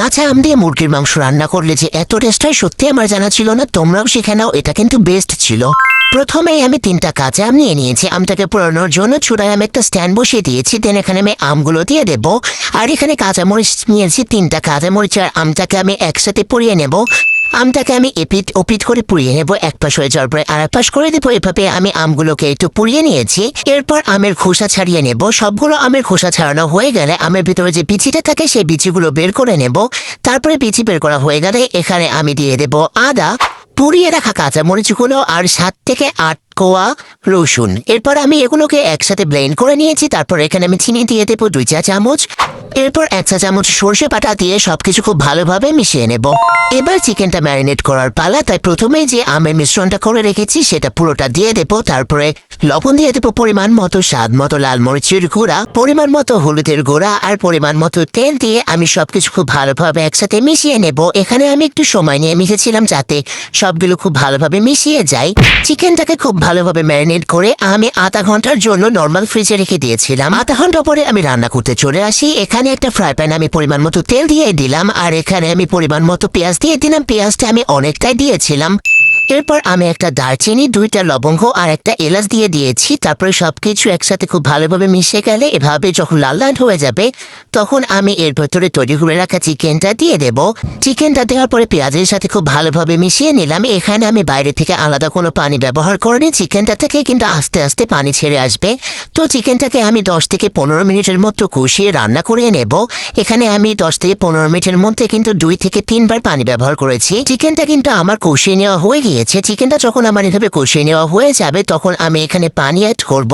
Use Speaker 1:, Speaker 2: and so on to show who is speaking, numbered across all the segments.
Speaker 1: কাঁচা আম দিয়ে মুরগির মাংস রান্না করলে যে এত টেস্ট হয় সত্যি আমার জানা ছিল না। তোমরাও শিখে নাও, এটা কিন্তু বেস্ট ছিল। প্রথমেই আমি 3টা কাঁচা আম নিয়ে নিয়েছি। আমটাকে পোড়ানোর জন্য চূড়ায় আমি একটা স্ট্যান্ড বসিয়ে দিয়েছি। দেন এখানে আমি আমগুলো দিয়ে দেবো। আর এখানে কাঁচামরিচ নিয়েছি 3টা কাঁচামরিচ, আর আমটাকে আমি একসাথে পুড়িয়ে নেব। আমটাকে আমি এপিট ওপিট করে পুড়িয়ে নেব, এক পাশ হয়ে যাওয়ার পরে আর এক পাশ করে দেবো। এভাবে আমি আমগুলোকে একটু পুড়িয়ে নিয়েছি। এরপর আমের খোসা ছাড়িয়ে নেব। সবগুলো আমের খোসা ছাড়ানো হয়ে গেলে আমের ভিতরে যে বিচিটা থাকে সেই বিচিগুলো বের করে নেব। তারপরে বিচি বের করা হয়ে গেলে এখানে আমি দিয়ে দেব আদা, পুড়িয়ে রাখা কাঁচামরিচগুলো আর 7 থেকে 8 কোয়া রসুন। এরপর আমি এগুলোকে একসাথে ব্লেন্ড করে নিয়েছি। তারপর এখানে আমি চিনি দিয়ে দেবো 2 চা চামচ। এরপর 1 চা চামচ সর্ষে বাটা দিয়ে সবকিছু খুব ভালোভাবে মিশিয়ে নেব। এবার চিকেনটা ম্যারিনেট করার পালা। তাই প্রথমে যে আমের মিশ্রণটা করে রেখেছি সেটা পুরোটা দিয়ে দেবো। তারপরে লবণ দিয়ে দেবো পরিমাণ মতো, স্বাদ মতো লাল মরিচের গুঁড়া, পরিমাণ মতো হলুদের গুঁড়া আর পরিমাণ মতো তেল দিয়ে আমি সবকিছু খুব ভালোভাবে একসাথে মিশিয়ে নেব। এখানে আমি একটু সময় নিয়ে মিশিয়েছিলাম যাতে সবগুলো খুব ভালোভাবে মিশিয়ে যায়। চিকেনটাকে খুব ভালোভাবে ম্যারিনেট করে আমি আধা ঘন্টার জন্য নর্মাল ফ্রিজে রেখে দিয়েছিলাম। আধা ঘন্টা পরে আমি রান্না করতে চলে আসি। এখানে একটা ফ্রাই প্যান আমি পরিমাণ মতো তেল দিয়ে দিলাম, আর এখানে আমি পরিমাণ মতো পেঁয়াজ দিয়ে দিলাম। পেঁয়াজটা আমি অনেকটাই দিয়েছিলাম। এরপর আমি একটা দারচিনি, 2টা লবঙ্গ আর একটা এলাচ দিয়ে দিয়েছি। তারপরে সবকিছু একসাথে খুব ভালোভাবে মিশে গেলে এভাবে যখন লাল লাল হয়ে যাবে তখন আমি এর ভেতরে তৈরি করে রাখা চিকেনটা দিয়ে দেব। চিকেনটা দেওয়ার পরে পেঁয়াজের সাথে খুব ভালোভাবে মিশিয়ে নিলাম। এখানে আমি বাইরে থেকে আলাদা কোনো পানি ব্যবহার করিনি। চিকেনটা থেকে কিন্তু আস্তে আস্তে পানি ছেড়ে আসবে। তো চিকেনটাকে আমি 10 থেকে 15 মিনিটের মতো কষিয়ে রান্না করে নেব। এখানে আমি 10 থেকে 15 মিনিটের মধ্যে কিন্তু 2 থেকে 3 বার পানি ব্যবহার করেছি। চিকেনটা কিন্তু আমার কষিয়ে নেওয়া হয়ে গিয়েছে। চিকেনটা যখন আমার এভাবে কষিয়ে নেওয়া হয়ে যাবে তখন আমি এখানে পানি অ্যাড করব।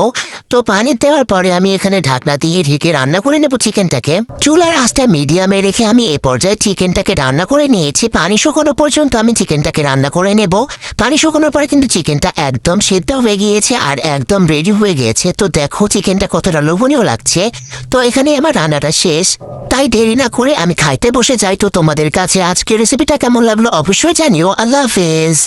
Speaker 1: তো পানি দেওয়ার পরে আমি এখানে ঢাকনা দিয়ে ঢেকে রান্না করে নেব চিকেনটাকে। চুলার আঁচটা মিডিয়ামে রেখে আমি এ পর্যায়ে চিকেনটাকে রান্না করে নিয়েছি। পানি শুকানো পর্যন্ত আমি চিকেনটাকে রান্না করে নেব। পানি শুকানোর পরে কিন্তু চিকেনটা একদম সেদ্ধ হয়ে গিয়েছে আর একদম রেডি হয়ে গিয়েছে। তো দেখো চিকেনটা কতটা লোভনীয় লাগছে। তো এখানে আমার রান্নাটা শেষ। তাই দেরি না করে আমি খাইতে বসে যাই। তো তোমাদের কাছে আজকের রেসিপিটা কেমন লাগলো অবশ্যই জানিও। আল্লাহ হাফেজ।